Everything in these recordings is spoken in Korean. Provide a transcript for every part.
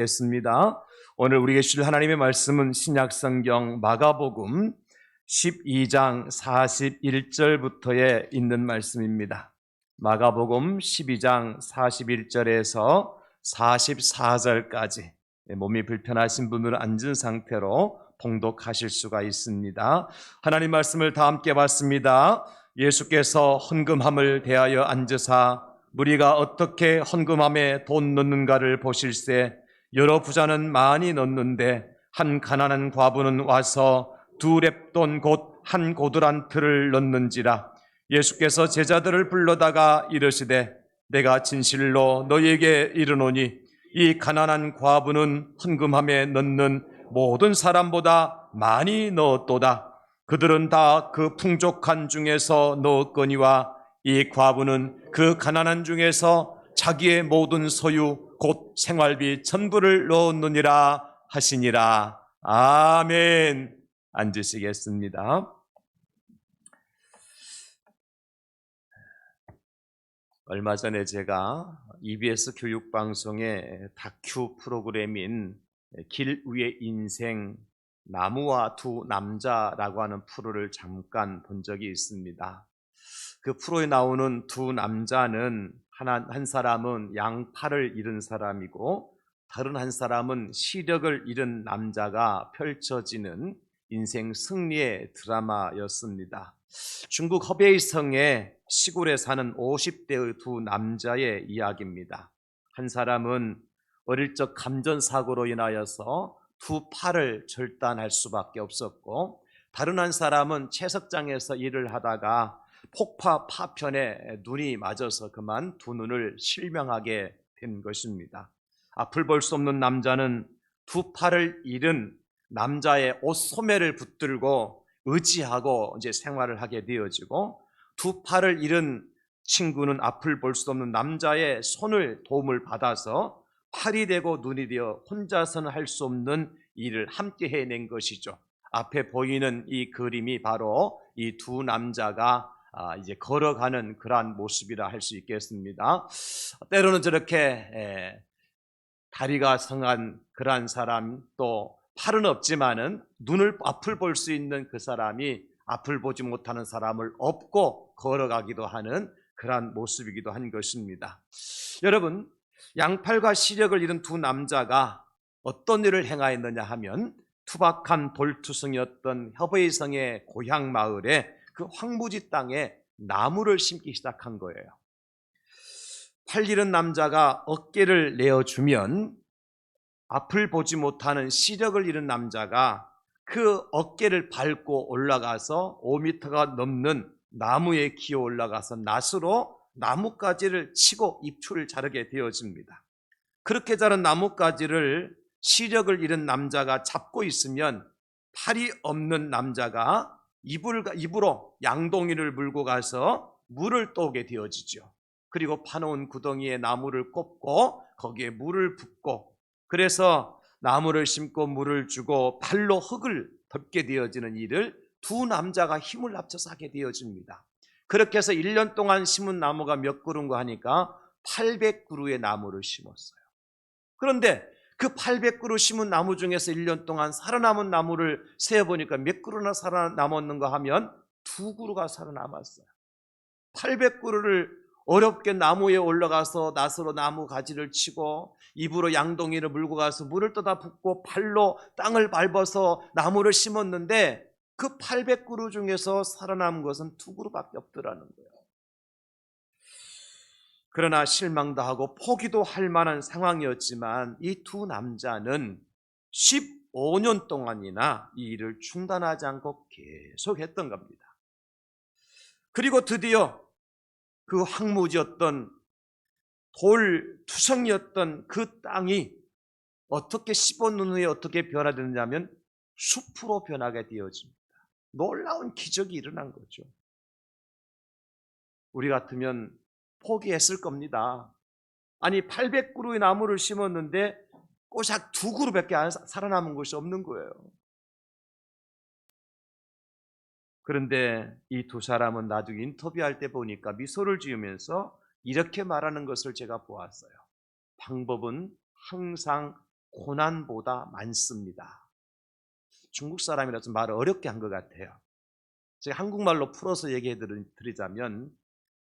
하겠습니다. 오늘 우리에게 주실 하나님의 말씀은 신약성경 마가복음 12장 41절부터에 있는 말씀입니다. 마가복음 12장 41절에서 44절까지 몸이 불편하신 분들은 앉은 상태로 봉독하실 수가 있습니다. 하나님 말씀을 다 함께 봤습니다. 예수께서 헌금함을 대하여 앉으사 무리가 어떻게 헌금함에 돈 넣는가를 보실세 여러 부자는 많이 넣는데 한 가난한 과부는 와서 두 렙돈 곧 한 고두란 틀을 넣는지라. 예수께서 제자들을 불러다가 이르시되 내가 진실로 너희에게 이르노니 이 가난한 과부는 헌금함에 넣는 모든 사람보다 많이 넣었도다. 그들은 다 그 풍족한 중에서 넣었거니와 이 과부는 그 가난한 중에서 자기의 모든 소유 곧 생활비 전부를 넣었느니라 하시니라. 아멘. 앉으시겠습니다. 얼마 전에 제가 EBS 교육방송의 다큐 프로그램인 길 위의 인생 나무와 두 남자라고 하는 프로를 잠깐 본 적이 있습니다. 그 프로에 나오는 두 남자는 한 사람은 양팔을 잃은 사람이고 다른 한 사람은 시력을 잃은 남자가 펼쳐지는 인생 승리의 드라마였습니다. 중국 허베이성의 시골에 사는 50대의 두 남자의 이야기입니다. 한 사람은 어릴 적 감전사고로 인하여서 두 팔을 절단할 수밖에 없었고 다른 한 사람은 채석장에서 일을 하다가 폭파 파편에 눈이 맞아서 그만 두 눈을 실명하게 된 것입니다. 앞을 볼 수 없는 남자는 두 팔을 잃은 남자의 옷 소매를 붙들고 의지하고 이제 생활을 하게 되어지고 두 팔을 잃은 친구는 앞을 볼 수 없는 남자의 손을 도움을 받아서 팔이 되고 눈이 되어 혼자서는 할 수 없는 일을 함께 해낸 것이죠. 앞에 보이는 이 그림이 바로 이 두 남자가 이제 걸어가는 그러한 모습이라 할 수 있겠습니다. 때로는 저렇게 다리가 성한 그러한 사람, 또 팔은 없지만은 눈을 앞을 볼 수 있는 그 사람이 앞을 보지 못하는 사람을 업고 걸어가기도 하는 그러한 모습이기도 한 것입니다. 여러분, 양팔과 시력을 잃은 두 남자가 어떤 일을 행하였느냐 하면 투박한 돌투성이었던 허베이성의 고향 마을에 그 황무지 땅에 나무를 심기 시작한 거예요. 팔 잃은 남자가 어깨를 내어주면 앞을 보지 못하는 시력을 잃은 남자가 그 어깨를 밟고 올라가서 5m가 넘는 나무에 기어 올라가서 낫으로 나뭇가지를 치고 잎줄을 자르게 되어집니다. 그렇게 자른 나뭇가지를 시력을 잃은 남자가 잡고 있으면 팔이 없는 남자가 입으로 양동이를 물고 가서 물을 떠오게 되어지죠. 그리고 파놓은 구덩이에 나무를 꼽고 거기에 물을 붓고 그래서 나무를 심고 물을 주고 발로 흙을 덮게 되어지는 일을 두 남자가 힘을 합쳐서 하게 되어집니다. 그렇게 해서 1년 동안 심은 나무가 몇 그루인가 하니까 800그루의 나무를 심었어요. 그런데 그 800그루 심은 나무 중에서 1년 동안 살아남은 나무를 세어보니까 몇 그루나 살아남았는가 하면 2그루가 살아남았어요. 800그루를 어렵게 나무에 올라가서 낫으로 나무 가지를 치고 입으로 양동이를 물고 가서 물을 떠다 붓고 발로 땅을 밟아서 나무를 심었는데 그 800그루 중에서 살아남은 것은 2그루밖에 없더라는 거예요. 그러나 실망도 하고 포기도 할 만한 상황이었지만 이 두 남자는 15년 동안이나 이 일을 중단하지 않고 계속 했던 겁니다. 그리고 드디어 그 황무지였던 돌투성이었던 그 땅이 어떻게 15년 후에 어떻게 변화되느냐면 숲으로 변하게 되어집니다. 놀라운 기적이 일어난 거죠. 우리 같으면 포기했을 겁니다. 아니 800그루의 나무를 심었는데 꼬샥 2그루밖에 살아남은 것이 없는 거예요. 그런데 이 두 사람은 나중에 인터뷰할 때 보니까 미소를 지으면서 이렇게 말하는 것을 제가 보았어요. 방법은 항상 고난보다 많습니다. 중국 사람이라서 말을 어렵게 한 것 같아요. 제가 한국말로 풀어서 얘기해 드리자면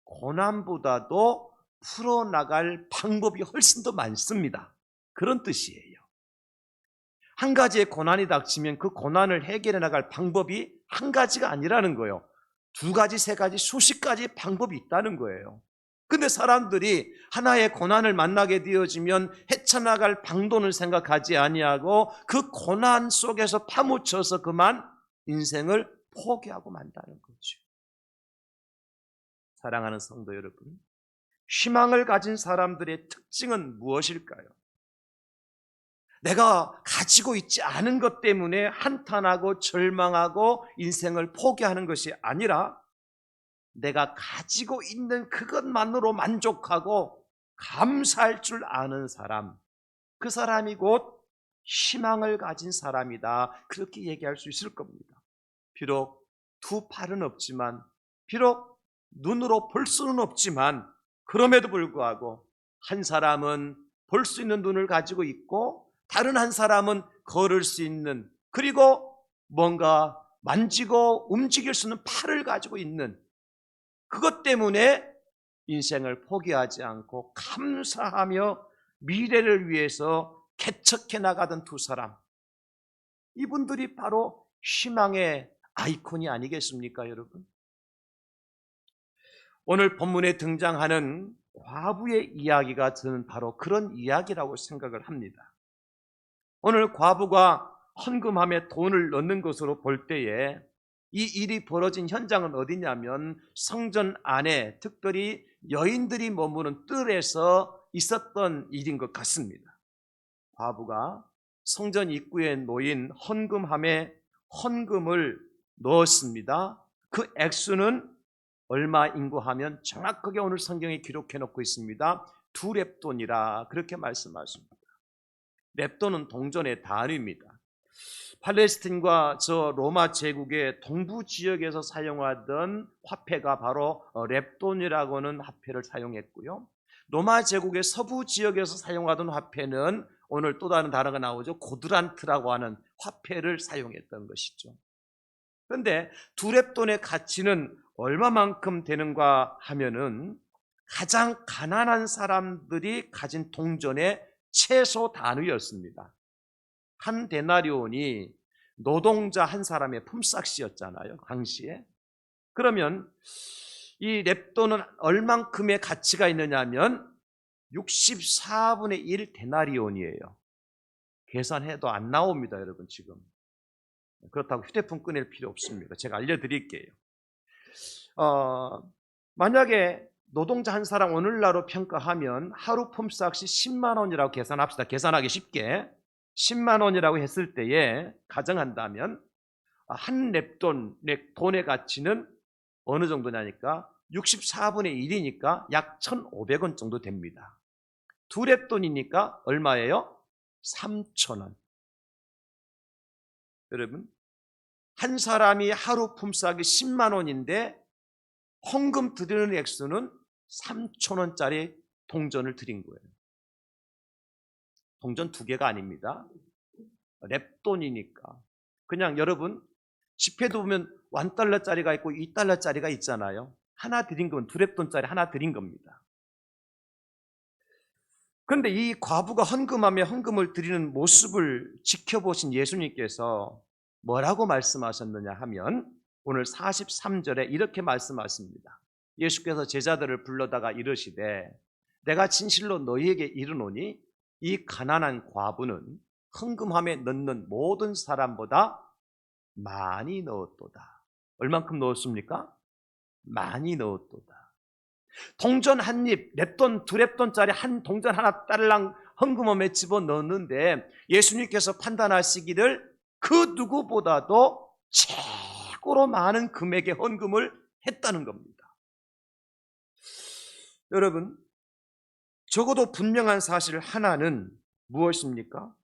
고난보다도 풀어나갈 방법이 훨씬 더 많습니다. 그런 뜻이에요. 한 가지의 고난이 닥치면 그 고난을 해결해 나갈 방법이 한 가지가 아니라는 거예요. 두 가지, 세 가지, 수십 가지 방법이 있다는 거예요. 근데 사람들이 하나의 고난을 만나게 되어지면 헤쳐나갈 방도는 생각하지 아니하고 그 고난 속에서 파묻혀서 그만 인생을 포기하고 만다는 거죠. 사랑하는 성도 여러분, 희망을 가진 사람들의 특징은 무엇일까요? 내가 가지고 있지 않은 것 때문에 한탄하고 절망하고 인생을 포기하는 것이 아니라 내가 가지고 있는 그것만으로 만족하고 감사할 줄 아는 사람, 그 사람이 곧 희망을 가진 사람이다. 그렇게 얘기할 수 있을 겁니다. 비록 두 팔은 없지만, 비록 눈으로 볼 수는 없지만, 그럼에도 불구하고 한 사람은 볼 수 있는 눈을 가지고 있고 다른 한 사람은 걸을 수 있는, 그리고 뭔가 만지고 움직일 수 있는 팔을 가지고 있는, 그것 때문에 인생을 포기하지 않고 감사하며 미래를 위해서 개척해 나가던 두 사람, 이분들이 바로 희망의 아이콘이 아니겠습니까, 여러분? 오늘 본문에 등장하는 과부의 이야기가 저는 바로 그런 이야기라고 생각을 합니다. 오늘 과부가 헌금함에 돈을 넣는 것으로 볼 때에 이 일이 벌어진 현장은 어디냐면 성전 안에, 특별히 여인들이 머무는 뜰에서 있었던 일인 것 같습니다. 과부가 성전 입구에 놓인 헌금함에 헌금을 넣었습니다. 그 액수는 얼마인고 하면 정확하게 오늘 성경에 기록해 놓고 있습니다. 2렙돈이라 그렇게 말씀하십니다. 렙돈은 동전의 단위입니다. 팔레스틴과 저 로마 제국의 동부 지역에서 사용하던 화폐가 바로 렙돈이라고 하는 화폐를 사용했고요. 로마 제국의 서부 지역에서 사용하던 화폐는 오늘 또 다른 단어가 나오죠. 고드란트라고 하는 화폐를 사용했던 것이죠. 그런데 2렙돈의 가치는 얼마만큼 되는가 하면은 가장 가난한 사람들이 가진 동전의 최소 단위였습니다. 한 데나리온이 노동자 한 사람의 품삯이었잖아요, 당시에. 그러면 이 렙돈은 얼만큼의 가치가 있느냐 하면 64분의 1 데나리온이에요. 계산해도 안 나옵니다, 여러분. 지금. 그렇다고 휴대폰 꺼낼 필요 없습니다. 제가 알려드릴게요. 만약에 노동자 한 사람 오늘날로 평가하면 하루 품삯이 10만 원이라고 계산합시다. 계산하기 쉽게 10만 원이라고 했을 때에 가정한다면 한 렙돈의 돈의 가치는 어느 정도냐니까 64분의 1이니까 약 1,500원 정도 됩니다. 2렙돈이니까 얼마예요? 3,000원. 여러분, 한 사람이 하루 품삯이 10만 원인데 헌금 드리는 액수는 3,000원짜리 동전을 드린 거예요. 동전 2개가 아닙니다. 렙돈이니까. 그냥 여러분, 지폐도 보면 1달러짜리가 있고 2달러짜리가 있잖아요. 하나 드린 건 2렙돈짜리 하나 드린 겁니다. 그런데 이 과부가 헌금하며 헌금을 드리는 모습을 지켜보신 예수님께서 뭐라고 말씀하셨느냐 하면 오늘 43절에 이렇게 말씀하십니다. 예수께서 제자들을 불러다가 이르시되 내가 진실로 너희에게 이르노니 이 가난한 과부는 헌금함에 넣는 모든 사람보다 많이 넣었도다. 얼만큼 넣었습니까? 많이 넣었도다. 동전 한 입, 렙돈, 2렙돈짜리 한 동전 하나 딸랑 헌금함에 집어넣었는데 예수님께서 판단하시기를 그 누구보다도 최고로 많은 금액의 헌금을 했다는 겁니다. 여러분, 적어도 분명한 사실 하나는 무엇입니까?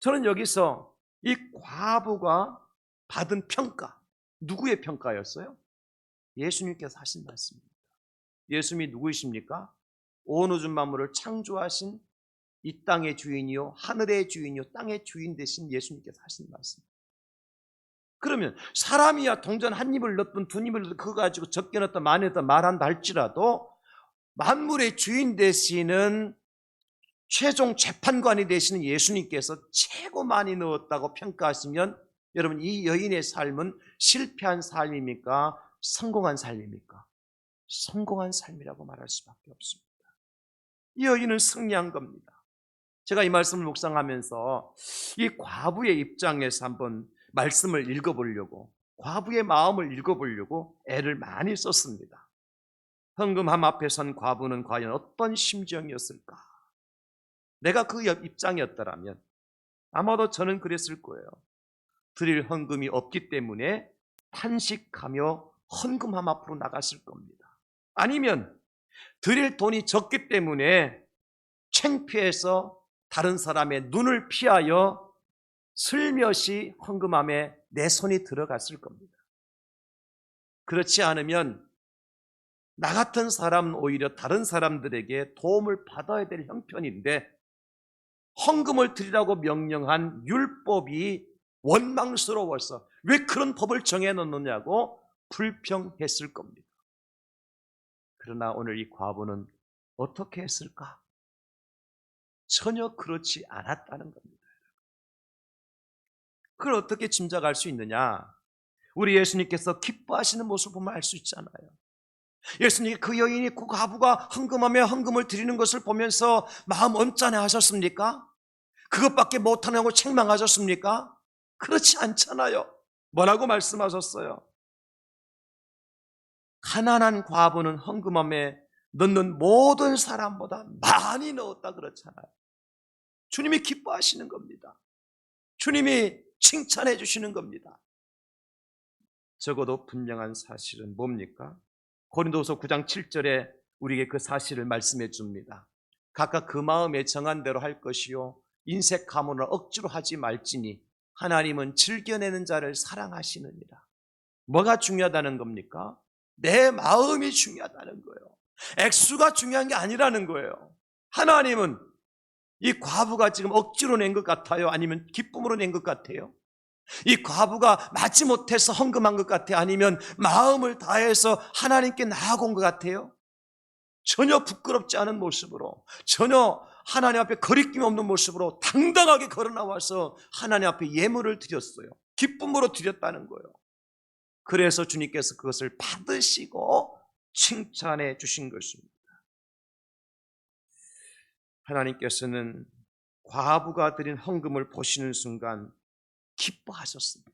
저는 여기서 이 과부가 받은 평가, 누구의 평가였어요? 예수님께서 하신 말씀입니다. 예수님이 누구이십니까? 온 우주 만물을 창조하신 이 땅의 주인이요 하늘의 주인이요 땅의 주인 되신 예수님께서 하신 말씀. 그러면 사람이야 동전 한 입을 넣든 두 입을 넣든 그거 가지고 적게 넣든 많이 넣든 말한다 할지라도 만물의 주인 되시는 최종 재판관이 되시는 예수님께서 최고 많이 넣었다고 평가하시면 여러분 이 여인의 삶은 실패한 삶입니까? 성공한 삶입니까? 성공한 삶이라고 말할 수밖에 없습니다. 이 여인은 승리한 겁니다. 제가 이 말씀을 묵상하면서 이 과부의 입장에서 한번 말씀을 읽어보려고 과부의 마음을 읽어보려고 애를 많이 썼습니다. 헌금함 앞에 선 과부는 과연 어떤 심정이었을까? 내가 그 입장이었더라면 아마도 저는 그랬을 거예요. 드릴 헌금이 없기 때문에 탄식하며 헌금함 앞으로 나갔을 겁니다. 아니면 드릴 돈이 적기 때문에 창피해서 다른 사람의 눈을 피하여 슬며시 헌금함에 내 손이 들어갔을 겁니다. 그렇지 않으면 나 같은 사람은 오히려 다른 사람들에게 도움을 받아야 될 형편인데 헌금을 드리라고 명령한 율법이 원망스러워서 왜 그런 법을 정해놓느냐고 불평했을 겁니다. 그러나 오늘 이 과부는 어떻게 했을까? 전혀 그렇지 않았다는 겁니다. 그걸 어떻게 짐작할 수 있느냐? 우리 예수님께서 기뻐하시는 모습을 보면 알 수 있잖아요. 예수님이 그 여인이 그 과부가 헌금하며 헌금을 드리는 것을 보면서 마음 언짢아 하셨습니까? 그것밖에 못하냐고 책망하셨습니까? 그렇지 않잖아요. 뭐라고 말씀하셨어요? 가난한 과부는 헌금함에 넣는 모든 사람보다 많이 넣었다 그렇잖아요. 주님이 기뻐하시는 겁니다. 주님이 칭찬해 주시는 겁니다. 적어도 분명한 사실은 뭡니까? 고린도후서 9장 7절에 우리에게 그 사실을 말씀해 줍니다. 각각 그 마음에 정한 대로 할 것이요 인색 가문을 억지로 하지 말지니 하나님은 즐겨내는 자를 사랑하시느니라. 뭐가 중요하다는 겁니까? 내 마음이 중요하다는 거예요. 액수가 중요한 게 아니라는 거예요. 하나님은 이 과부가 지금 억지로 낸 것 같아요? 아니면 기쁨으로 낸 것 같아요? 이 과부가 마지못해서 헌금한 것 같아요? 아니면 마음을 다해서 하나님께 나아온 것 같아요? 전혀 부끄럽지 않은 모습으로, 전혀 하나님 앞에 거리낌 없는 모습으로 당당하게 걸어 나와서 하나님 앞에 예물을 드렸어요. 기쁨으로 드렸다는 거예요. 그래서 주님께서 그것을 받으시고 칭찬해 주신 것입니다. 하나님께서는 과부가 드린 헌금을 보시는 순간 기뻐하셨습니다.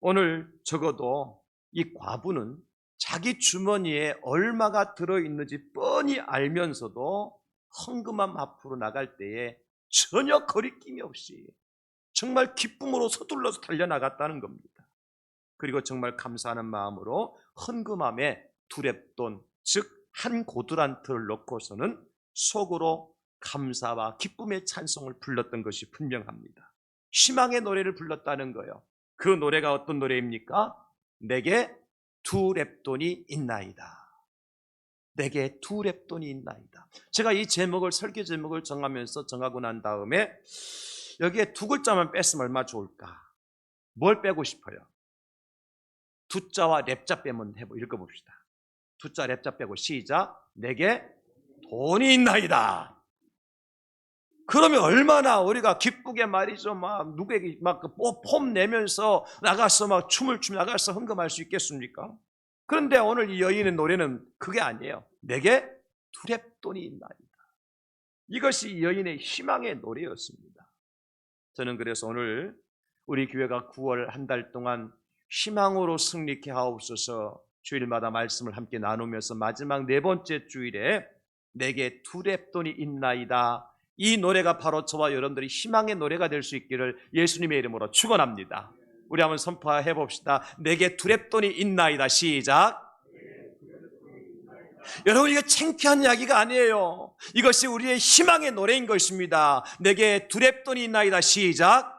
오늘 적어도 이 과부는 자기 주머니에 얼마가 들어있는지 뻔히 알면서도 헌금함 앞으로 나갈 때에 전혀 거리낌이 없이 정말 기쁨으로 서둘러서 달려나갔다는 겁니다. 그리고 정말 감사하는 마음으로 헌금함에 두렙돈, 즉 한 고두란트를 넣고서는 속으로 감사와 기쁨의 찬송을 불렀던 것이 분명합니다. 희망의 노래를 불렀다는 거예요. 그 노래가 어떤 노래입니까? 내게 두 렙돈이 있나이다. 내게 두 렙돈이 있나이다. 제가 이 제목을 설교 제목을 정하고 난 다음에 여기에 두 글자만 뺐으면 얼마나 좋을까? 뭘 빼고 싶어요? 두자와 렙자 빼면 읽어봅시다. 두자 렙자 빼고 시작. 내게 돈이 있나이다. 그러면 얼마나 우리가 기쁘게 말이죠. 막 누구에게 막 폼 내면서 나가서 막 춤을 추며 나가서 헌금할 수 있겠습니까? 그런데 오늘 이 여인의 노래는 그게 아니에요. 내게 두 렙돈이 있나이다. 이것이 이 여인의 희망의 노래였습니다. 저는 그래서 오늘 우리 교회가 9월 한 달 동안 희망으로 승리케 하옵소서 주일마다 말씀을 함께 나누면서 마지막 네 번째 주일에 내게 두 렙돈이 있나이다. 이 노래가 바로 저와 여러분들이 희망의 노래가 될 수 있기를 예수님의 이름으로 축원합니다. 우리 한번 선포해 봅시다. 내게 두 렙돈이 있나이다. 시작. 여러분 이거 창피한 이야기가 아니에요. 이것이 우리의 희망의 노래인 것입니다. 내게 두 렙돈이 있나이다. 시작.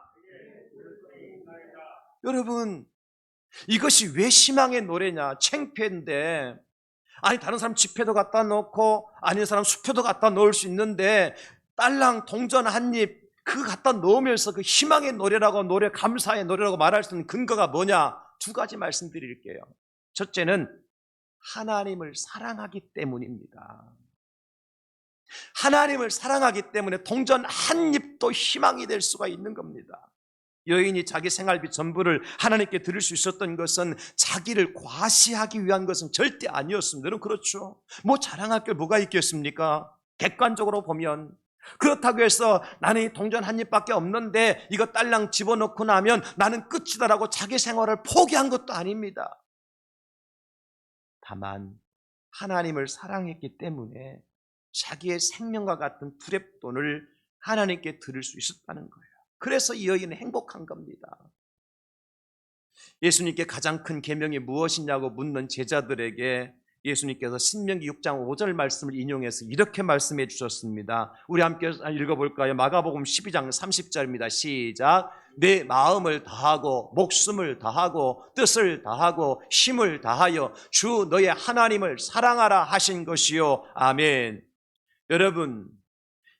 여러분 이것이 왜 희망의 노래냐? 창피한데 아니 다른 사람 지폐도 갖다 놓고 아닌 사람 수표도 갖다 놓을 수 있는데 딸랑 동전 한 입 그 갖다 넣으면서 그 희망의 노래라고 감사의 노래라고 말할 수 있는 근거가 뭐냐? 두 가지 말씀드릴게요. 첫째는 하나님을 사랑하기 때문입니다. 하나님을 사랑하기 때문에 동전 한 입도 희망이 될 수가 있는 겁니다. 여인이 자기 생활비 전부를 하나님께 드릴 수 있었던 것은 자기를 과시하기 위한 것은 절대 아니었습니다. 여러분 그렇죠? 뭐 자랑할 게 뭐가 있겠습니까? 객관적으로 보면. 그렇다고 해서 나는 이 동전 한 입밖에 없는데 이거 딸랑 집어넣고 나면 나는 끝이다라고 자기 생활을 포기한 것도 아닙니다. 다만 하나님을 사랑했기 때문에 자기의 생명과 같은 두렙돈을 하나님께 드릴 수 있었다는 거예요. 그래서 이 여인은 행복한 겁니다. 예수님께 가장 큰 계명이 무엇이냐고 묻는 제자들에게 예수님께서 신명기 6장 5절 말씀을 인용해서 이렇게 말씀해 주셨습니다. 우리 함께 읽어볼까요? 마가복음 12장 30절입니다. 시작. 내 마음을 다하고 목숨을 다하고 뜻을 다하고 힘을 다하여 주 너의 하나님을 사랑하라 하신 것이요. 아멘. 여러분,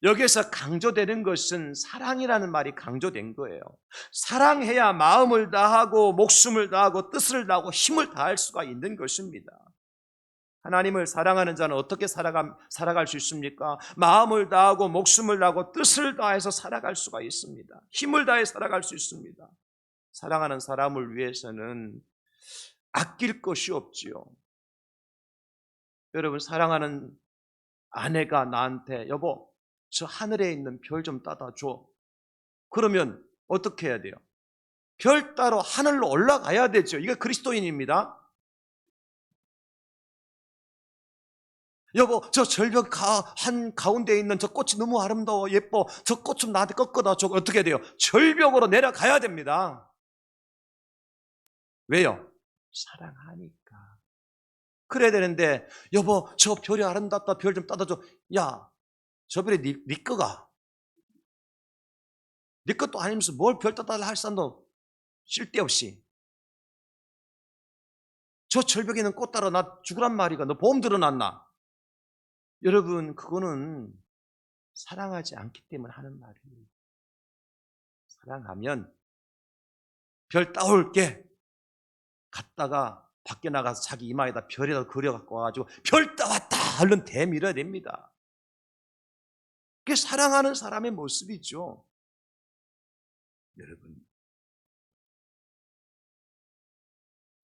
여기서 강조되는 것은 사랑이라는 말이 강조된 거예요. 사랑해야 마음을 다하고 목숨을 다하고 뜻을 다하고 힘을 다할 수가 있는 것입니다. 하나님을 사랑하는 자는 어떻게 살아갈 수 있습니까? 마음을 다하고 목숨을 다하고 뜻을 다해서 살아갈 수가 있습니다. 힘을 다해 살아갈 수 있습니다. 사랑하는 사람을 위해서는 아낄 것이 없지요. 여러분, 사랑하는 아내가 나한테 여보 저 하늘에 있는 별 좀 따다 줘. 그러면 어떻게 해야 돼요? 별 따러 하늘로 올라가야 되죠. 이게 그리스도인입니다. 여보 저 절벽 한 가운데 있는 저 꽃이 너무 아름다워 예뻐 저 꽃 좀 나한테 꺾어다 줘. 어떻게 돼요? 절벽으로 내려가야 됩니다. 왜요? 사랑하니까. 그래야 되는데 여보 저 별이 아름답다 별 좀 따다 줘. 야 저 별이 네 거가 네 것도 아니면서 뭘 별 따달라 할 사람도 쓸데없이 저 절벽에 있는 꽃 따라 나 죽으란 말이가 너 보험 들어놨나? 여러분 그거는 사랑하지 않기 때문에 하는 말이에요. 사랑하면 별 따올게 갔다가 밖에 나가서 자기 이마에다 별에다 그려갖고 와가지고 별 따왔다 얼른 대밀어야 됩니다. 그게 사랑하는 사람의 모습이죠. 여러분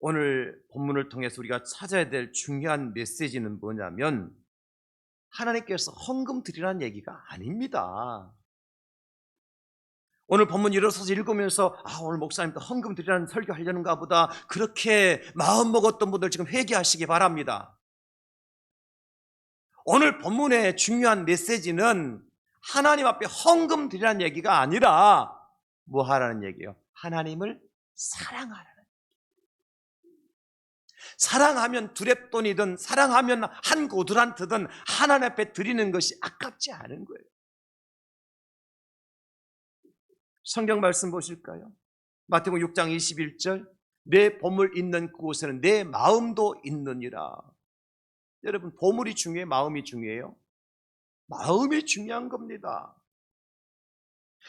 오늘 본문을 통해서 우리가 찾아야 될 중요한 메시지는 뭐냐면 하나님께서 헌금 드리라는 얘기가 아닙니다. 오늘 본문 일어서서 읽으면서 오늘 목사님도 헌금 드리라는 설교하려는가 보다 그렇게 마음 먹었던 분들 지금 회개하시기 바랍니다. 오늘 본문의 중요한 메시지는 하나님 앞에 헌금 드리라는 얘기가 아니라 뭐 하라는 얘기예요? 하나님을 사랑하라는 얘기예요. 사랑하면 두렙돈이든 사랑하면 한 고두란트든 하나님 앞에 드리는 것이 아깝지 않은 거예요. 성경 말씀 보실까요? 마태복음 6장 21절 내 보물 있는 그곳에는 내 마음도 있느니라. 여러분 보물이 중요해요? 마음이 중요해요? 마음이 중요한 겁니다.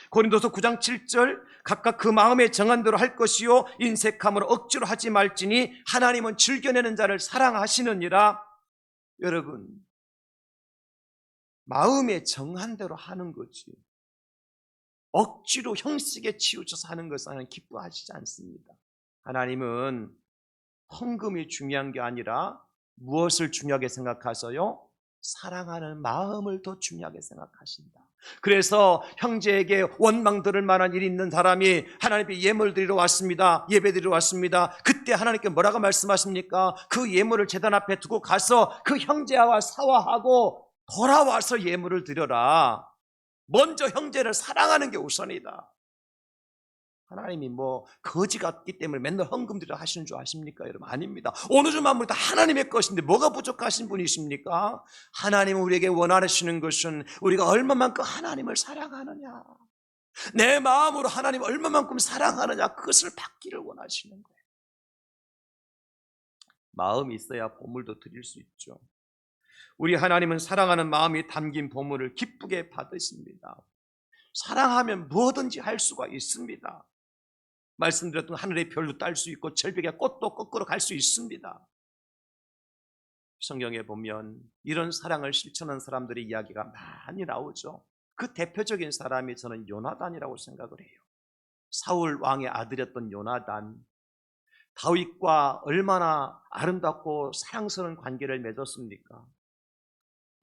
고린도서 9장 7절 각각 그 마음에 정한 대로 할 것이요 인색함으로 억지로 하지 말지니 하나님은 즐겨내는 자를 사랑하시느니라. 여러분 마음에 정한 대로 하는 거지 억지로 형식에 치우쳐서 하는 것은 하나님 기뻐하시지 않습니다. 하나님은 헌금이 중요한 게 아니라 무엇을 중요하게 생각하세요? 사랑하는 마음을 더 중요하게 생각하신다. 그래서 형제에게 원망 들을 만한 일이 있는 사람이 하나님께 예물 드리러 왔습니다. 예배 드리러 왔습니다. 그때 하나님께 뭐라고 말씀하십니까? 그 예물을 제단 앞에 두고 가서 그 형제와 사화하고 돌아와서 예물을 드려라. 먼저 형제를 사랑하는 게 우선이다. 하나님이 뭐 거지 같기 때문에 맨날 헌금 드려 하시는 줄 아십니까? 여러분 아닙니다. 어느 좀 만물이 다 하나님의 것인데 뭐가 부족하신 분이십니까? 하나님은 우리에게 원하시는 것은 우리가 얼마만큼 하나님을 사랑하느냐, 내 마음으로 하나님 얼마만큼 사랑하느냐, 그것을 받기를 원하시는 거예요. 마음이 있어야 보물도 드릴 수 있죠. 우리 하나님은 사랑하는 마음이 담긴 보물을 기쁘게 받으십니다. 사랑하면 뭐든지 할 수가 있습니다. 말씀드렸던 하늘의 별도 딸 수 있고 절벽의 꽃도 거꾸로 갈 수 있습니다. 성경에 보면 이런 사랑을 실천한 사람들의 이야기가 많이 나오죠. 그 대표적인 사람이 저는 요나단이라고 생각을 해요. 사울 왕의 아들이었던 요나단, 다윗과 얼마나 아름답고 사랑스러운 관계를 맺었습니까?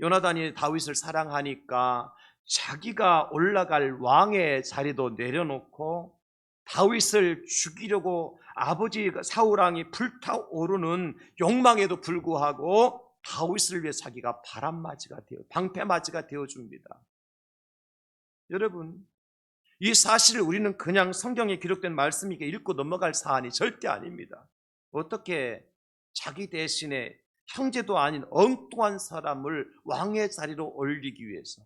요나단이 다윗을 사랑하니까 자기가 올라갈 왕의 자리도 내려놓고 다윗을 죽이려고 아버지 사울 왕이 불타오르는 욕망에도 불구하고 다윗을 위해 자기가 방패맞이가 되어줍니다. 여러분, 이 사실을 우리는 그냥 성경에 기록된 말씀이게 읽고 넘어갈 사안이 절대 아닙니다. 어떻게 자기 대신에 형제도 아닌 엉뚱한 사람을 왕의 자리로 올리기 위해서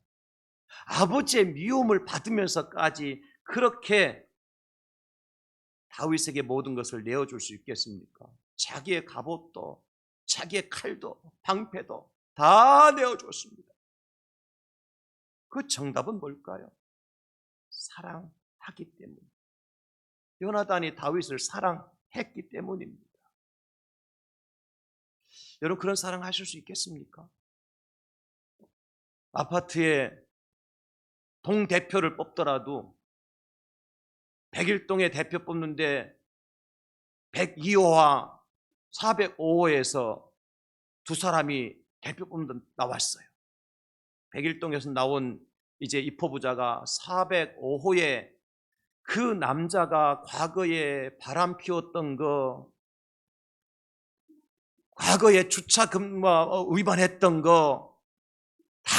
아버지의 미움을 받으면서까지 그렇게 다윗에게 모든 것을 내어줄 수 있겠습니까? 자기의 갑옷도 자기의 칼도 방패도 다 내어줬습니다. 그 정답은 뭘까요? 사랑하기 때문. 요나단이 다윗을 사랑했기 때문입니다. 여러분, 그런 사랑하실 수 있겠습니까? 아파트에 동대표를 뽑더라도 101동의 대표 뽑는데 102호와 405호에서 두 사람이 대표 뽑는 나왔어요. 101동에서 나온 이제 입호부자가 405호에 그 남자가 과거에 바람 피웠던 거, 과거에 주차금 위반했던 거 다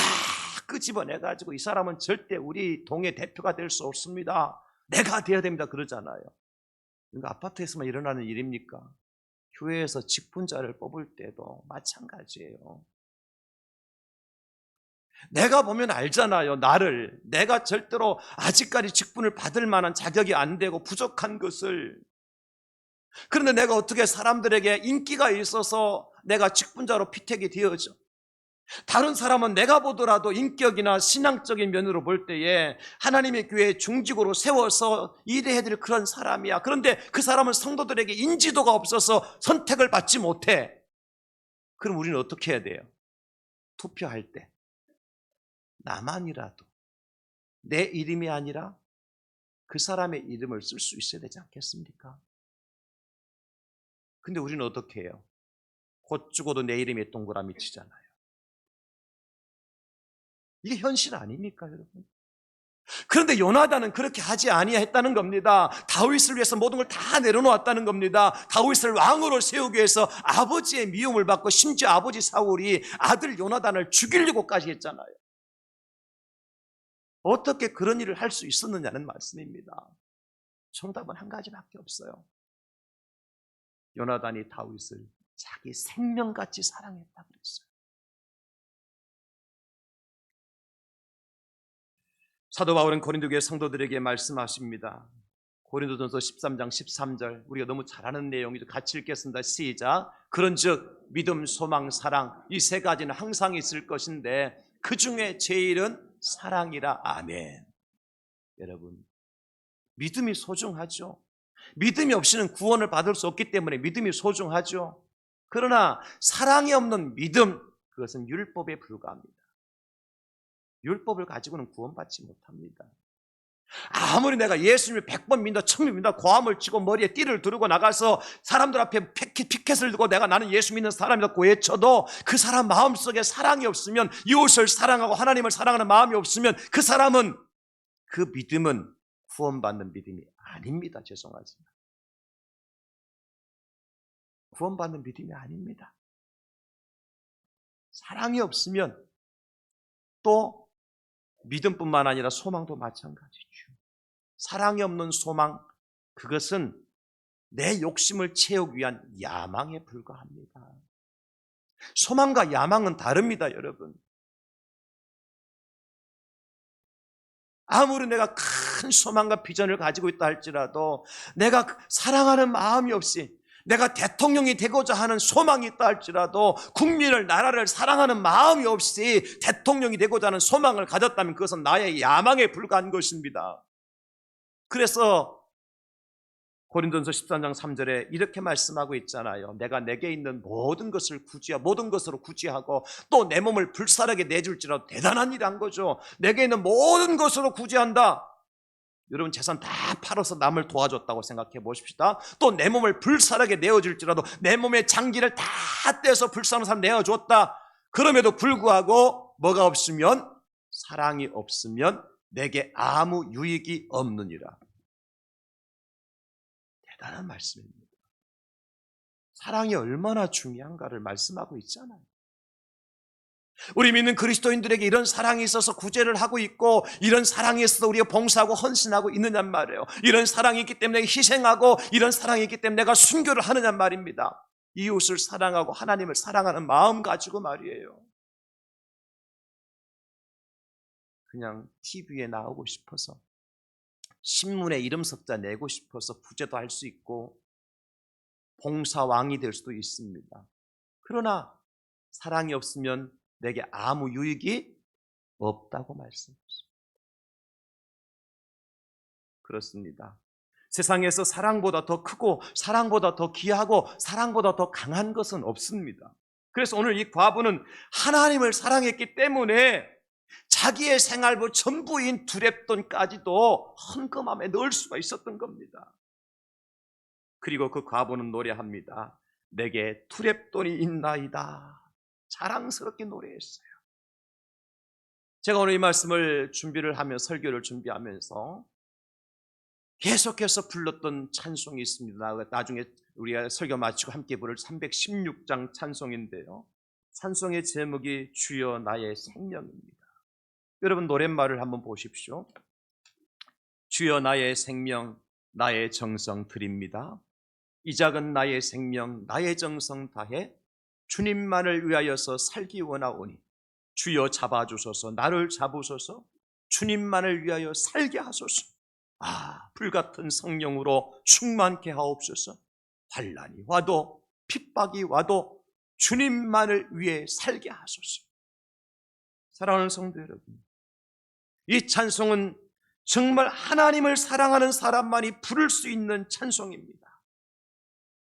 끄집어내가지고 이 사람은 절대 우리 동의 대표가 될 수 없습니다. 내가 돼야 됩니다. 그러잖아요. 그러니까 아파트에서만 일어나는 일입니까? 교회에서 직분자를 뽑을 때도 마찬가지예요. 내가 보면 알잖아요. 내가 절대로 아직까지 직분을 받을 만한 자격이 안 되고 부족한 것을. 그런데 내가 어떻게 사람들에게 인기가 있어서 내가 직분자로 피택이 되어져. 다른 사람은 내가 보더라도 인격이나 신앙적인 면으로 볼 때에 하나님의 교회에 중직으로 세워서 일해야 될 그런 사람이야. 그런데 그 사람은 성도들에게 인지도가 없어서 선택을 받지 못해. 그럼 우리는 어떻게 해야 돼요? 투표할 때 나만이라도 내 이름이 아니라 그 사람의 이름을 쓸 수 있어야 되지 않겠습니까? 근데 우리는 어떻게 해요? 곧 죽어도 내 이름에 동그라미 치잖아요. 이게 현실 아닙니까, 여러분? 그런데 요나단은 그렇게 하지 아니했다는 겁니다. 다윗을 위해서 모든 걸 다 내려놓았다는 겁니다. 다윗을 왕으로 세우기 위해서 아버지의 미움을 받고 심지어 아버지 사울이 아들 요나단을 죽이려고까지 했잖아요. 어떻게 그런 일을 할 수 있었느냐는 말씀입니다. 정답은 한 가지밖에 없어요. 요나단이 다윗을 자기 생명같이 사랑했다 그랬어요. 사도 바울은 고린도 교회 성도들에게 말씀하십니다. 고린도전서 13장 13절, 우리가 너무 잘 아는 내용이죠. 같이 읽겠습니다. 시작. 그런즉 믿음, 소망, 사랑, 이 세 가지는 항상 있을 것인데 그 중에 제일은 사랑이라. 아멘. 여러분, 믿음이 소중하죠. 믿음이 없이는 구원을 받을 수 없기 때문에 믿음이 소중하죠. 그러나 사랑이 없는 믿음, 그것은 율법에 불과합니다. 율법을 가지고는 구원받지 못합니다. 아무리 내가 예수님을 100번 믿는다, 1000번 믿는다, 고함을 치고 머리에 띠를 두르고 나가서 사람들 앞에 피켓을 들고 나는 예수 믿는 사람이라고 외쳐도 그 사람 마음속에 사랑이 없으면, 이웃을 사랑하고 하나님을 사랑하는 마음이 없으면 그 사람은, 그 믿음은 구원받는 믿음이 아닙니다. 죄송하지만 구원받는 믿음이 아닙니다. 사랑이 없으면 또 믿음뿐만 아니라 소망도 마찬가지죠. 사랑이 없는 소망, 그것은 내 욕심을 채우기 위한 야망에 불과합니다. 소망과 야망은 다릅니다, 여러분. 아무리 내가 큰 소망과 비전을 가지고 있다 할지라도 내가 사랑하는 마음이 없이, 내가 대통령이 되고자 하는 소망이 있다 할지라도 국민을, 나라를 사랑하는 마음이 없이 대통령이 되고자 하는 소망을 가졌다면 그것은 나의 야망에 불과한 것입니다. 그래서 고린도전서 13장 3절에 이렇게 말씀하고 있잖아요. 내가 내게 있는 모든 것을 모든 것으로 구제하고 또 내 몸을 불사르게 내줄지라도 대단한 일한 거죠. 내게 있는 모든 것으로 구제한다. 여러분 재산 다 팔아서 남을 도와줬다고 생각해 보십시다. 또 내 몸을 불사르게 내어줄지라도 내 몸의 장기를 다 떼서 불사르는 사람 내어줬다. 그럼에도 불구하고 뭐가 없으면, 사랑이 없으면 내게 아무 유익이 없느니라. 대단한 말씀입니다. 사랑이 얼마나 중요한가를 말씀하고 있잖아요. 우리 믿는 그리스도인들에게 이런 사랑이 있어서 구제를 하고 있고, 이런 사랑이 있어서 우리가 봉사하고 헌신하고 있느냔 말이에요. 이런 사랑이 있기 때문에 희생하고, 이런 사랑이 있기 때문에 내가 순교를 하느냔 말입니다. 이웃을 사랑하고 하나님을 사랑하는 마음 가지고 말이에요. 그냥 TV에 나오고 싶어서, 신문에 이름 석자 내고 싶어서 구제도 할 수 있고 봉사왕이 될 수도 있습니다. 그러나 사랑이 없으면 내게 아무 유익이 없다고 말씀하십니다. 그렇습니다. 세상에서 사랑보다 더 크고 사랑보다 더 귀하고 사랑보다 더 강한 것은 없습니다. 그래서 오늘 이 과부는 하나님을 사랑했기 때문에 자기의 생활부 전부인 두렙돈까지도 헌금함에 넣을 수가 있었던 겁니다. 그리고 그 과부는 노래합니다. 내게 두렙돈이 있나이다. 자랑스럽게 노래했어요. 제가 오늘 이 말씀을 준비를 하며 설교를 준비하면서 계속해서 불렀던 찬송이 있습니다. 나중에 우리가 설교 마치고 함께 부를 316장 찬송인데요. 찬송의 제목이 주여 나의 생명입니다. 여러분 노랫말을 한번 보십시오. 주여 나의 생명, 나의 정성 드립니다. 이 작은 나의 생명, 나의 정성 다해 주님만을 위하여서 살기 원하오니 주여 잡아주소서, 나를 잡으소서, 주님만을 위하여 살게 하소서. 불같은 성령으로 충만케 하옵소서. 환난이 와도 핍박이 와도 주님만을 위해 살게 하소서. 사랑하는 성도 여러분, 이 찬송은 정말 하나님을 사랑하는 사람만이 부를 수 있는 찬송입니다.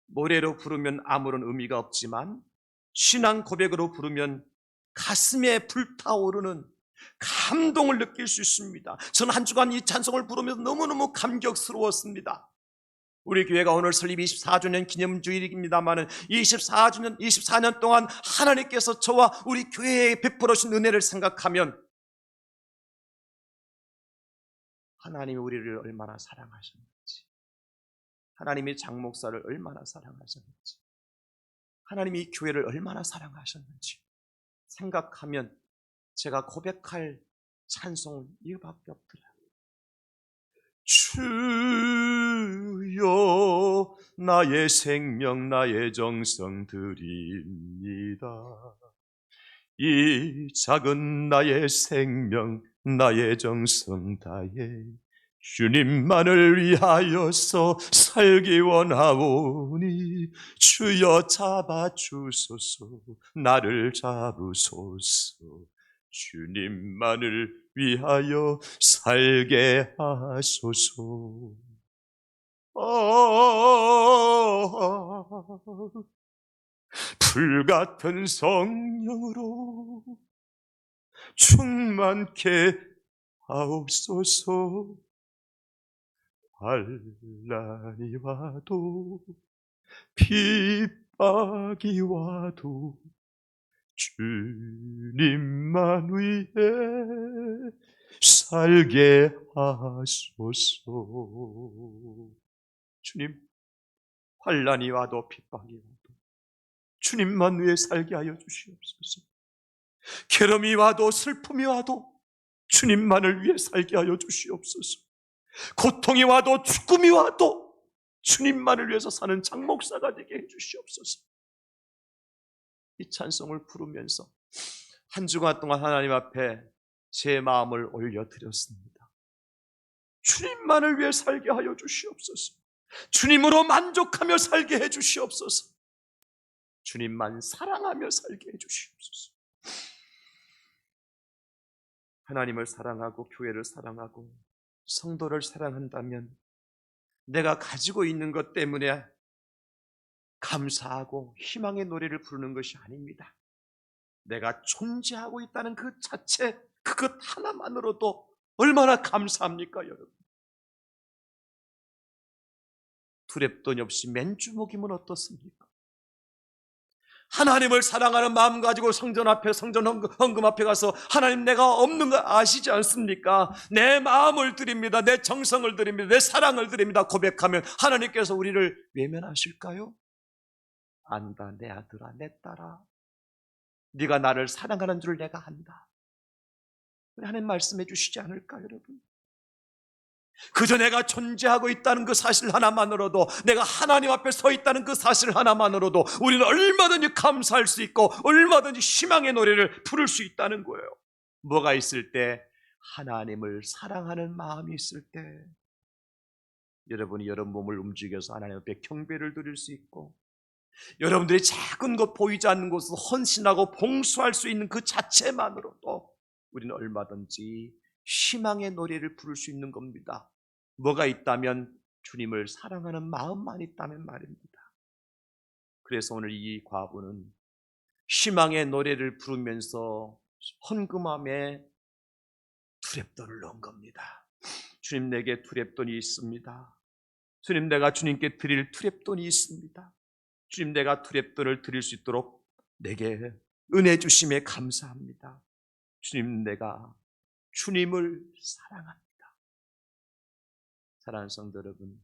노래로 부르면 아무런 의미가 없지만 신앙 고백으로 부르면 가슴에 불타오르는 감동을 느낄 수 있습니다. 저는 한 주간 이 찬송을 부르면서 너무너무 감격스러웠습니다. 우리 교회가 오늘 설립 24주년 기념주일입니다만 24년 동안 하나님께서 저와 우리 교회에 베풀어 주신 은혜를 생각하면 하나님이 우리를 얼마나 사랑하셨는지, 하나님이 장 목사를 얼마나 사랑하셨는지, 하나님이 이 교회를 얼마나 사랑하셨는지 생각하면 제가 고백할 찬송은 이거밖에 없더라고요. 주여 나의 생명 나의 정성 드립니다. 이 작은 나의 생명 나의 정성 다해 주님만을 위하여서 살기 원하오니 주여 잡아주소서, 나를 잡으소서, 주님만을 위하여 살게 하소서. 불같은 성령으로 충만케 하옵소서. 환난이 와도 핍박이 와도 주님만 위해 살게 하소서. 주님, 환난이 와도 핍박이 와도 주님만 위해 살게 하여 주시옵소서. 괴로움이 와도 슬픔이 와도 주님만을 위해 살게 하여 주시옵소서. 고통이 와도 죽음이 와도 주님만을 위해서 사는 장 목사가 되게 해 주시옵소서. 이 찬송을 부르면서 한 주간 동안 하나님 앞에 제 마음을 올려드렸습니다. 주님만을 위해 살게 하여 주시옵소서. 주님으로 만족하며 살게 해 주시옵소서. 주님만 사랑하며 살게 해 주시옵소서. 하나님을 사랑하고 교회를 사랑하고 성도를 사랑한다면 내가 가지고 있는 것 때문에 감사하고 희망의 노래를 부르는 것이 아닙니다. 내가 존재하고 있다는 그 자체, 그것 하나만으로도 얼마나 감사합니까, 여러분? 두렵돈 없이 맨주먹이면 어떻습니까? 하나님을 사랑하는 마음 가지고 성전 앞에, 성전 헌금 앞에 가서 하나님, 내가 없는 거 아시지 않습니까? 내 마음을 드립니다. 내 정성을 드립니다. 내 사랑을 드립니다. 고백하면 하나님께서 우리를 외면하실까요? 안다, 내 아들아, 내 딸아, 네가 나를 사랑하는 줄 내가 안다. 하나님 말씀해 주시지 않을까, 여러분? 그저 내가 존재하고 있다는 그 사실 하나만으로도, 내가 하나님 앞에 서 있다는 그 사실 하나만으로도 우리는 얼마든지 감사할 수 있고 얼마든지 희망의 노래를 부를 수 있다는 거예요. 뭐가 있을 때? 하나님을 사랑하는 마음이 있을 때 여러분이 여러분 몸을 움직여서 하나님 앞에 경배를 드릴 수 있고, 여러분들이 작은 것, 보이지 않는 곳에서 헌신하고 봉수할 수 있는 그 자체만으로도 우리는 얼마든지 희망의 노래를 부를 수 있는 겁니다. 뭐가 있다면? 주님을 사랑하는 마음만 있다면 말입니다. 그래서 오늘 이 과부는 희망의 노래를 부르면서 헌금함에 투렙돈을 넣은 겁니다. 주님, 내게 투렙돈이 있습니다. 주님, 내가 주님께 드릴 투렙돈이 있습니다. 주님, 내가 투렙돈을 드릴 수 있도록 내게 은혜 주심에 감사합니다. 주님, 내가 주님을 사랑합니다. 사랑하는 성도 여러분,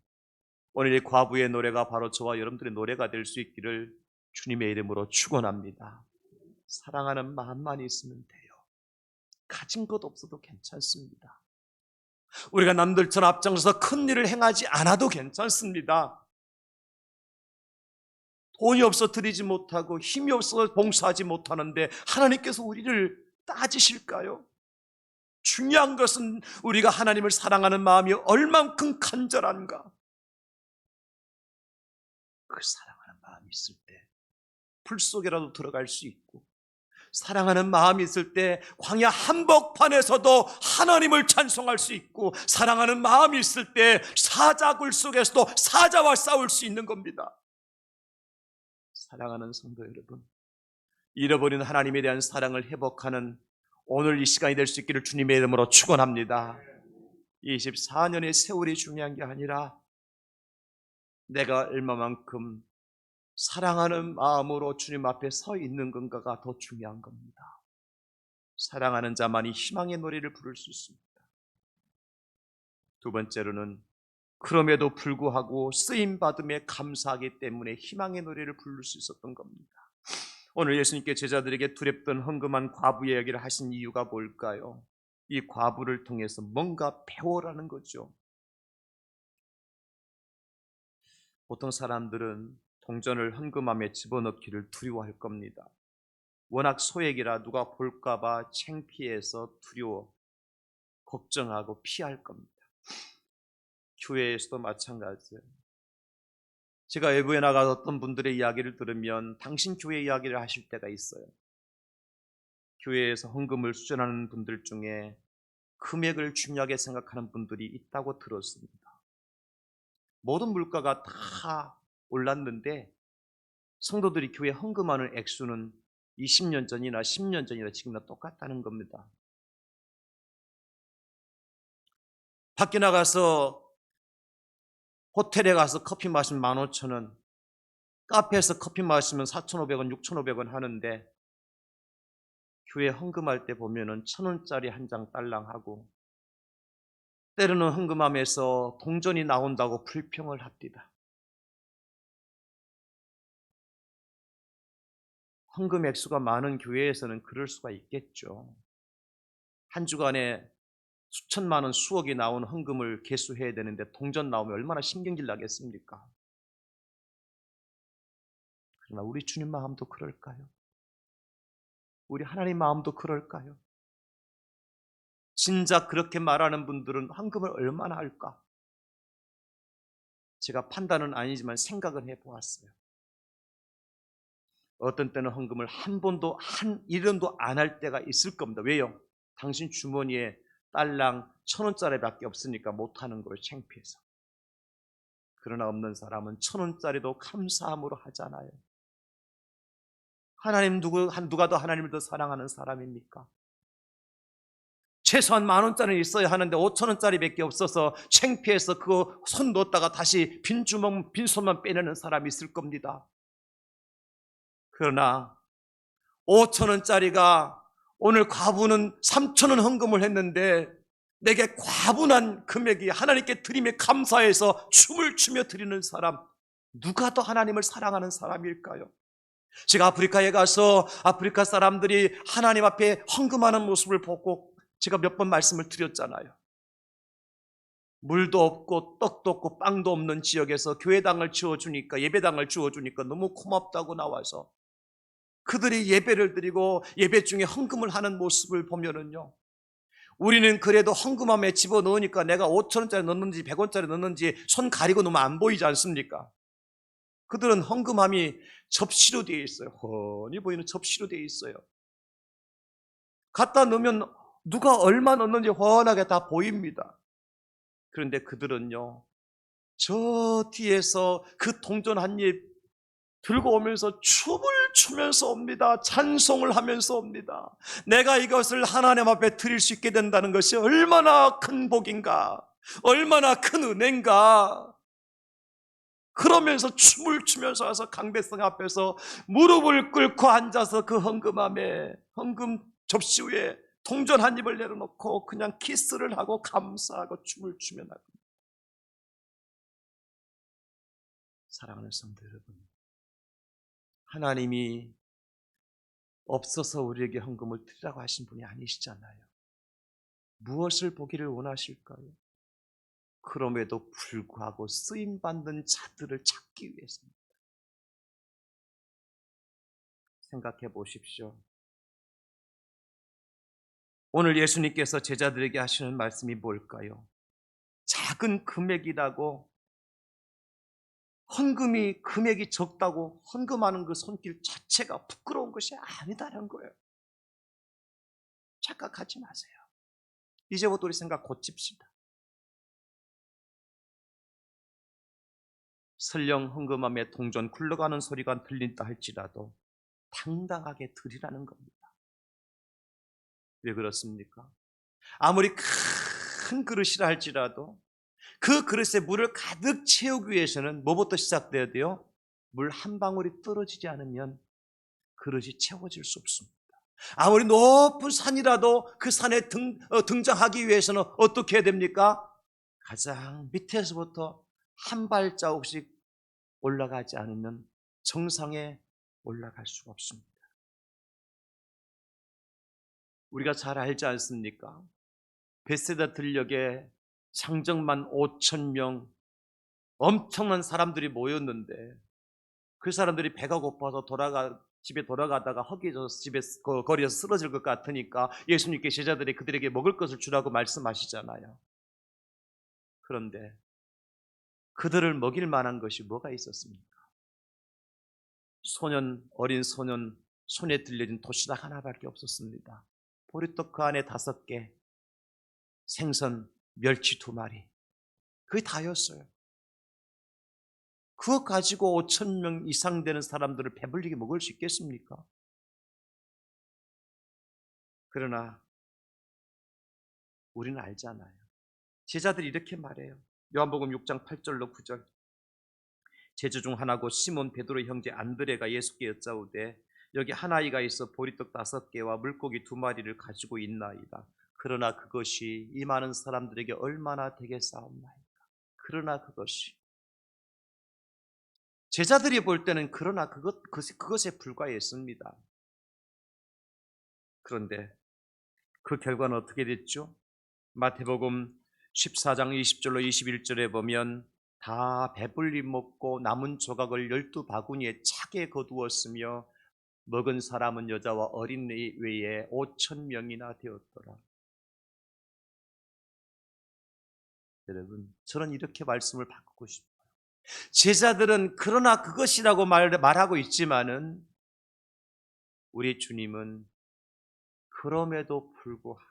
오늘 이 과부의 노래가 바로 저와 여러분들의 노래가 될 수 있기를 주님의 이름으로 축원합니다. 사랑하는 마음만 있으면 돼요. 가진 것 없어도 괜찮습니다. 우리가 남들처럼 앞장서서 큰 일을 행하지 않아도 괜찮습니다. 돈이 없어 드리지 못하고 힘이 없어 봉사하지 못하는데 하나님께서 우리를 따지실까요? 중요한 것은 우리가 하나님을 사랑하는 마음이 얼만큼 간절한가. 그 사랑하는 마음이 있을 때 불 속에라도 들어갈 수 있고, 사랑하는 마음이 있을 때 광야 한복판에서도 하나님을 찬송할 수 있고, 사랑하는 마음이 있을 때 사자굴 속에서도 사자와 싸울 수 있는 겁니다. 사랑하는 성도 여러분, 잃어버린 하나님에 대한 사랑을 회복하는 오늘 이 시간이 될 수 있기를 주님의 이름으로 축원합니다. 24년의 세월이 중요한 게 아니라 내가 얼마만큼 사랑하는 마음으로 주님 앞에 서 있는 건가가 더 중요한 겁니다. 사랑하는 자만이 희망의 노래를 부를 수 있습니다. 두 번째로는 그럼에도 불구하고 쓰임받음에 감사하기 때문에 희망의 노래를 부를 수 있었던 겁니다. 오늘 예수님께 제자들에게 두렵던 헌금한 과부의 이야기를 하신 이유가 뭘까요? 이 과부를 통해서 뭔가 배워라는 거죠. 보통 사람들은 동전을 헌금함에 집어넣기를 두려워할 겁니다. 워낙 소액이라 누가 볼까봐 창피해서 두려워 걱정하고 피할 겁니다. 교회에서도 마찬가지예요. 제가 외부에 나가서 어떤 분들의 이야기를 들으면 당신 교회 이야기를 하실 때가 있어요. 교회에서 헌금을 수전하는 분들 중에 금액을 중요하게 생각하는 분들이 있다고 들었습니다. 모든 물가가 다 올랐는데 성도들이 교회 헌금하는 액수는 20년 전이나 10년 전이나 지금이나 똑같다는 겁니다. 밖에 나가서 호텔에 가서 커피 마시면 15,000원, 카페에서 커피 마시면 4,500원, 6,500원 하는데 교회 헌금할 때 보면은 1,000원짜리 한 장 딸랑하고, 때로는 헌금함에서 동전이 나온다고 불평을 합니다. 헌금 액수가 많은 교회에서는 그럴 수가 있겠죠. 한 주간에 수천만 원, 수억이 나온 헌금을 개수해야 되는데 동전 나오면 얼마나 신경질 나겠습니까? 그러나 우리 주님 마음도 그럴까요? 우리 하나님 마음도 그럴까요? 진작 그렇게 말하는 분들은 헌금을 얼마나 할까? 제가 판단은 아니지만 생각을 해보았어요. 어떤 때는 헌금을 한 번도 한 1원도 안 할 때가 있을 겁니다. 왜요? 당신 주머니에 딸랑 1,000원짜리밖에 없으니까 못하는 거예요. 창피해서. 그러나 없는 사람은 1,000원짜리도 감사함으로 하잖아요. 하나님 누가 더 하나님을 더 사랑하는 사람입니까? 최소한 10,000원짜리 있어야 하는데 5,000원짜리밖에 없어서 창피해서 그거 손 놓았다가 다시 빈손만 빼내는 사람이 있을 겁니다. 그러나 5,000원짜리가 오늘 과부는 3,000원 헌금을 했는데 내게 과분한 금액이 하나님께 드림에 감사해서 춤을 추며 드리는 사람, 누가 더 하나님을 사랑하는 사람일까요? 제가 아프리카에 가서 아프리카 사람들이 하나님 앞에 헌금하는 모습을 보고 제가 몇 번 말씀을 드렸잖아요. 물도 없고 떡도 없고 빵도 없는 지역에서 교회당을 지어주니까, 예배당을 지어주니까 너무 고맙다고 나와서 그들이 예배를 드리고 예배 중에 헌금을 하는 모습을 보면은요, 우리는 그래도 헌금함에 집어넣으니까 내가 5,000원짜리 넣는지 100원짜리 넣는지 손 가리고 넣으면 안 보이지 않습니까? 그들은 헌금함이 접시로 되어 있어요. 훤히 보이는 접시로 되어 있어요. 갖다 넣으면 누가 얼마 넣는지 훤하게 다 보입니다. 그런데 그들은요, 저 뒤에서 그 동전 한 입 들고 오면서 춤을 추면서 옵니다. 찬송을 하면서 옵니다. 내가 이것을 하나님 앞에 드릴 수 있게 된다는 것이 얼마나 큰 복인가, 얼마나 큰 은혜인가. 그러면서 춤을 추면서 와서 강대성 앞에서 무릎을 꿇고 앉아서 그 헌금함에, 헌금 접시 위에 동전 한 입을 내려놓고 그냥 키스를 하고 감사하고 춤을 추며 나갑니다. 사랑하는 성도 여러분, 하나님이 없어서 우리에게 헌금을 드리라고 하신 분이 아니시잖아요. 무엇을 보기를 원하실까요? 그럼에도 불구하고 쓰임받는 자들을 찾기 위해서입니다. 생각해 보십시오. 오늘 예수님께서 제자들에게 하시는 말씀이 뭘까요? 작은 금액이라고, 헌금이 금액이 적다고 헌금하는 그 손길 자체가 부끄러운 것이 아니다라는 거예요. 착각하지 마세요. 이제부터 우리 생각 고칩시다. 설령 헌금함에 동전 굴러가는 소리가 들린다 할지라도 당당하게 드리라는 겁니다. 왜 그렇습니까? 아무리 큰 그릇이라 할지라도 그 그릇에 물을 가득 채우기 위해서는 뭐부터 시작돼야 돼요? 물 한 방울이 떨어지지 않으면 그릇이 채워질 수 없습니다. 아무리 높은 산이라도 그 산에 등장하기 위해서는 어떻게 해야 됩니까? 가장 밑에서부터 한 발자국씩 올라가지 않으면 정상에 올라갈 수가 없습니다. 우리가 잘 알지 않습니까? 베세다 들녘에 상정만 5,000명 엄청난 사람들이 모였는데 그 사람들이 배가 고파서 집에 돌아가다가 허기져서 거리에서 쓰러질 것 같으니까 예수님께 제자들이 그들에게 먹을 것을 주라고 말씀하시잖아요. 그런데 그들을 먹일 만한 것이 뭐가 있었습니까? 어린 소년 손에 들려진 도시락 하나밖에 없었습니다. 보리떡 그 안에 5개, 생선, 멸치 2마리, 그게 다였어요. 그거 가지고 5,000명 이상 되는 사람들을 배불리게 먹을 수 있겠습니까? 그러나 우리는 알잖아요. 제자들이 이렇게 말해요. 요한복음 6장 8절로 9절. 제자 중 하나고 시몬 베드로의 형제 안드레가 예수께 여짜오되 여기 한 아이가 있어 보리떡 5개와 물고기 2마리를 가지고 있나이다. 그러나 그것이 이 많은 사람들에게 얼마나 되겠사옵나이까. 그러나 그것이, 제자들이 볼 때는 그러나 그것에 불과했습니다. 그런데 그 결과는 어떻게 됐죠? 마태복음 14장 20절로 21절에 보면 다 배불리 먹고 남은 조각을 12바구니에 차게 거두었으며 먹은 사람은 여자와 어린 외에 5,000명이나 되었더라. 여러분, 저는 이렇게 말씀을 바꾸고 싶어요. 제자들은 그러나 그것이라고 말하고 있지만은 우리 주님은 그럼에도 불구하고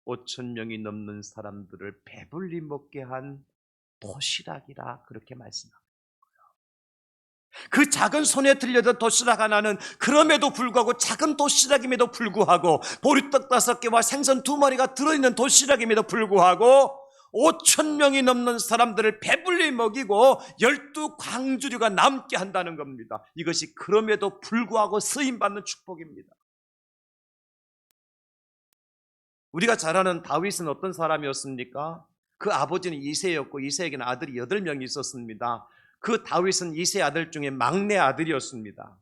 5천 명이 넘는 사람들을 배불리 먹게 한 도시락이라 그렇게 말씀합니다. 그 작은 손에 들려던 도시락 하나는 그럼에도 불구하고 작은 도시락임에도 불구하고 보리떡 5개와 생선 2마리가 들어있는 도시락임에도 불구하고 5천 명이 넘는 사람들을 배불리 먹이고 12광주류가 남게 한다는 겁니다. 이것이 그럼에도 불구하고 쓰임받는 축복입니다. 우리가 잘 아는 다윗은 어떤 사람이었습니까? 그 아버지는 이새였고 이새에게는 아들이 8명이 있었습니다. 그 다윗은 이새 아들 중에 막내 아들이었습니다.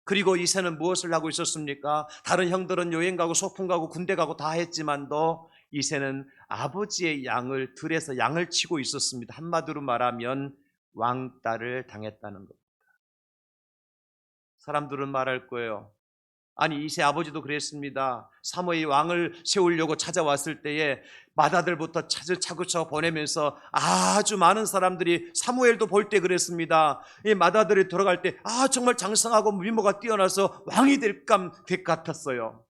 그리고 이새는 무엇을 하고 있었습니까? 다른 형들은 여행 가고 소풍 가고 군대 가고 다 했지만도 이새는 아버지의 양을 들에서 양을 치고 있었습니다. 한마디로 말하면 왕따를 당했다는 것. 사람들은 말할 거예요. 아니 이새 아버지도 그랬습니다. 사무엘이 왕을 세우려고 찾아왔을 때에 맏아들부터 차근차근 보내면서 아주 많은 사람들이 사무엘도 볼 때 그랬습니다. 이 맏아들이 돌아갈 때 정말 장성하고 미모가 뛰어나서 왕이 될 것 같았어요.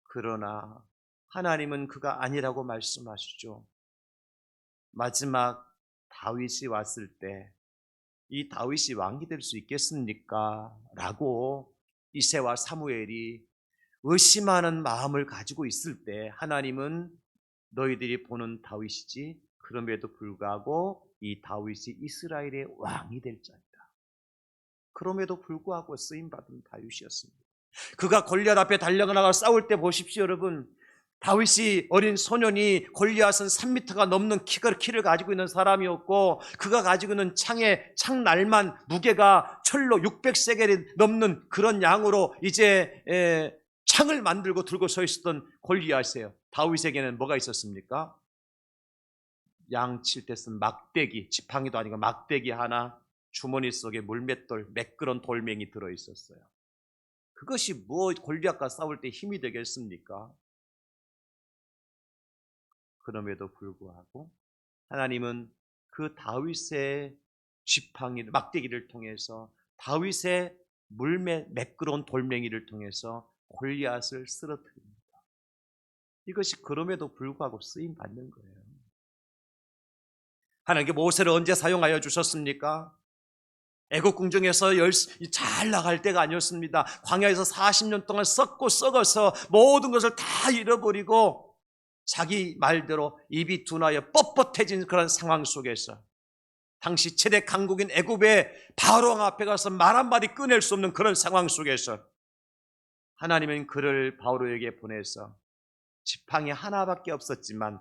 그러나 하나님은 그가 아니라고 말씀하시죠. 마지막 다윗이 왔을 때 이 다윗이 왕이 될 수 있겠습니까? 라고 이새와 사무엘이 의심하는 마음을 가지고 있을 때 하나님은 너희들이 보는 다윗이지 그럼에도 불구하고 이 다윗이 이스라엘의 왕이 될 자이다. 그럼에도 불구하고 쓰임받은 다윗이었습니다. 그가 골리앗 앞에 달려나가 싸울 때 보십시오 여러분. 다윗이 어린 소년이 골리앗은 3m가 넘는 키를 가지고 있는 사람이었고 그가 가지고 있는 창날만 무게가 철로 600세겔이 넘는 그런 양으로 이제 창을 만들고 들고 서 있었던 골리앗이에요. 다윗에게는 뭐가 있었습니까? 양 칠 때 쓴 막대기, 지팡이도 아니고 막대기 하나, 주머니 속에 물맷돌, 매끄러운 돌멩이 들어있었어요. 그것이 골리앗과 싸울 때 힘이 되겠습니까? 그럼에도 불구하고 하나님은 그 다윗의 지팡이를 막대기를 통해서 다윗의 매끄러운 돌멩이를 통해서 골리앗을 쓰러뜨립니다. 이것이 그럼에도 불구하고 쓰임 받는 거예요. 하나님께 모세를 언제 사용하여 주셨습니까? 애국 궁정에서 잘 나갈 때가 아니었습니다. 광야에서 40년 동안 썩어서 모든 것을 다 잃어버리고 자기 말대로 입이 둔하여 뻣뻣해진 그런 상황 속에서 당시 최대 강국인 애굽의 바로왕 앞에 가서 말 한마디 꺼낼 수 없는 그런 상황 속에서 하나님은 그를 바로에게 보내서 지팡이 하나밖에 없었지만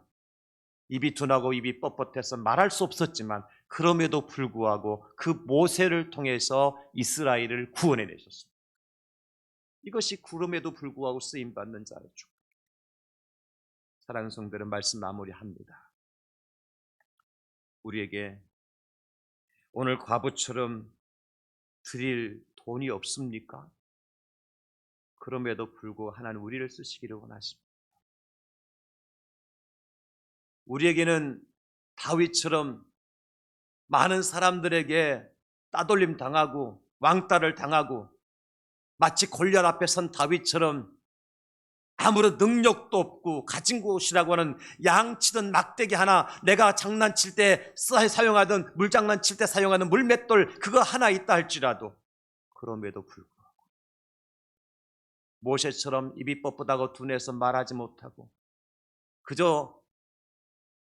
입이 둔하고 입이 뻣뻣해서 말할 수 없었지만 그럼에도 불구하고 그 모세를 통해서 이스라엘을 구원해내셨습니다. 이것이 그럼에도 불구하고 쓰임받는 자의 축복. 사랑하는 성도들은 말씀 마무리합니다. 우리에게 오늘 과부처럼 드릴 돈이 없습니까? 그럼에도 불구하고 하나님 우리를 쓰시기를 원하십니다. 우리에게는 다윗처럼 많은 사람들에게 따돌림 당하고 왕따를 당하고 마치 골리앗 앞에 선 다윗처럼 아무런 능력도 없고 가진 곳이라고 하는 양치던 막대기 하나, 내가 장난칠 때 사용하던 물장난칠 때 사용하는 물맷돌 그거 하나 있다 할지라도 그럼에도 불구하고 모세처럼 입이 뻣뻣하고 둔해서 말하지 못하고 그저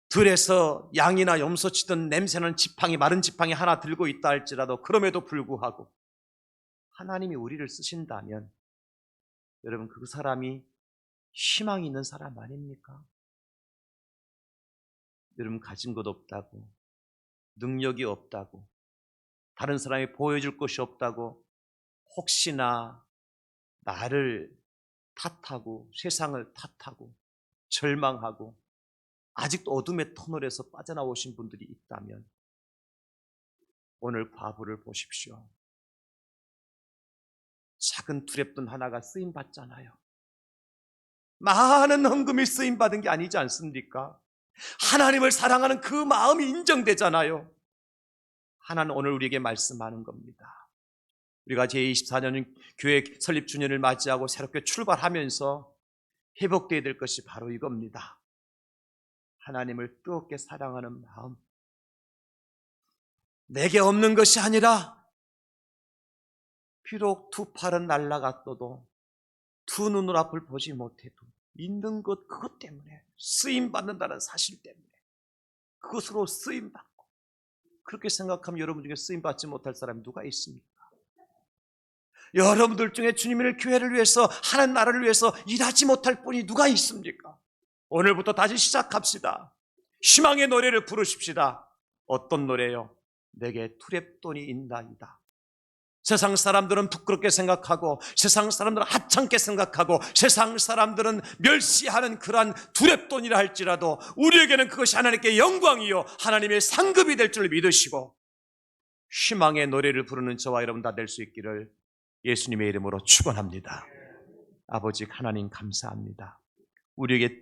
들에서 양이나 염소 치던 냄새나는 마른 지팡이 하나 들고 있다 할지라도 그럼에도 불구하고 하나님이 우리를 쓰신다면 여러분 그 사람이 희망이 있는 사람 아닙니까? 여러분 가진 것 없다고, 능력이 없다고, 다른 사람이 보여줄 것이 없다고 혹시나 나를 탓하고 세상을 탓하고 절망하고 아직도 어둠의 터널에서 빠져나오신 분들이 있다면 오늘 과부를 보십시오. 작은 두랩돈 하나가 쓰임받잖아요. 많은 헌금이 쓰임받은 게 아니지 않습니까? 하나님을 사랑하는 그 마음이 인정되잖아요. 하나는 오늘 우리에게 말씀하는 겁니다. 우리가 제24년 교회 설립 주년을 맞이하고 새롭게 출발하면서 회복되어야 될 것이 바로 이겁니다. 하나님을 뜨겁게 사랑하는 마음. 내게 없는 것이 아니라 비록 두 팔은 날아갔어도 두 눈을 앞을 보지 못해도 있는 것 그것 때문에 쓰임받는다는 사실 때문에 그것으로 쓰임받고, 그렇게 생각하면 여러분 중에 쓰임받지 못할 사람이 누가 있습니까? 여러분들 중에 주님의 교회를 위해서, 하나님 나라를 위해서 일하지 못할 분이 누가 있습니까? 오늘부터 다시 시작합시다. 희망의 노래를 부르십시다. 어떤 노래요? 내게 두렵돈이 있나이다. 세상 사람들은 부끄럽게 생각하고, 세상 사람들은 하찮게 생각하고, 세상 사람들은 멸시하는 그러한 두렵돈이라 할지라도 우리에게는 그것이 하나님께 영광이요 하나님의 상급이 될 줄 믿으시고 희망의 노래를 부르는 저와 여러분 다 될 수 있기를 예수님의 이름으로 축원합니다. 아버지 하나님 감사합니다. 우리에게